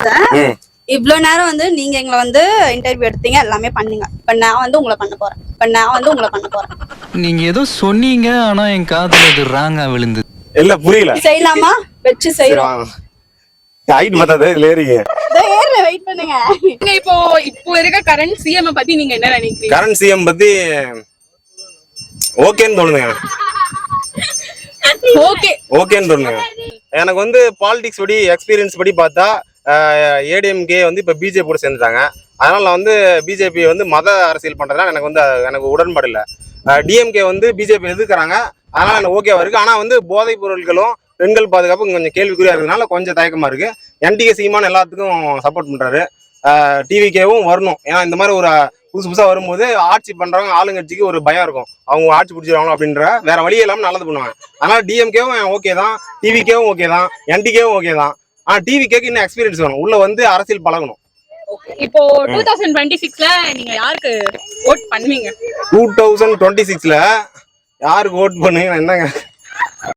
பேசுறேன். இவ்வளவு நேரம் வந்து நீங்க எங்களை வந்து இன்டர்வியூ எடுத்தீங்க, எல்லாமே பண்ணீங்க. இப்ப நான் வந்து உங்களை பண்ண போறேன். நீங்க ஏதோ சொன்னீங்க, ஆனா என் காதுல அது ராங்கா விழுந்து. இல்ல புரியல. செய்யலாமா? வெச்சு செய்யறோம். ஹைட் பத்தாதே இல்ல ஏறிங்க. வெயிட் பண்ணுங்க. இப்போ இருக்க கரண்ட் சிஎம் பத்தி நீங்க என்ன நினைக்கிறீங்க? கரண்ட் சிஎம் பத்தி ஓகேன்னு தோணுதுங்க. ஓகேன்னு தோணுங்க. எனக்கு வந்து பாலிடிக்ஸ் படி எக்ஸ்பீரியன்ஸ் படி பார்த்தா ஏடிஎம்கே வந்து இப்போ பிஜேபி கூட சேர்ந்துட்டாங்க. அதனால நான் வந்து பிஜேபி வந்து மத அரசியல் பண்றதுனால எனக்கு உடன்பாடு இல்லை. டிஎம்கே வந்து பிஜேபி எதிர்க்கிறாங்க, அதனால எனக்கு ஓகேவா இருக்கு. ஆனா வந்து போதைப் பொருட்களும் பெண்கள் பாதுகாப்பு கொஞ்சம் கேள்விக்குறியா இருக்கிறதுனால கொஞ்சம் தயக்கமா இருக்கு. என்டிகே சீமான் எல்லாத்துக்கும் சப்போர்ட் பண்றாரு. டிவிகேவும் வரணும். ஏன்னா இந்த மாதிரி ஒரு புதுசா வரும்போது ஆட்சி பண்றவங்க ஆளுங்கட்சிக்கு ஒரு பயம் இருக்கும், அவங்க ஆட்சி பிடிச்சிருவாங்க அப்படின்ற வேற வழியே இல்லாம நல்லது பண்ணுவாங்க. அதனால டிஎம்கேவும் ஓகே தான், டிவிகேவும் ஓகே தான், என்டிகேவும் ஓகே தான். ஆனா டிவிகேக்கு இன்னும் எக்ஸ்பீரியன்ஸ் வேணும், உள்ள வந்து அரசியல் பழகணும். இப்போ 2026ல நீங்க யாருக்கு ஓட் பண்ணுவீங்க? 2026ல யாருக்கு ஓட் பண்ணுவீங்க? என்னங்க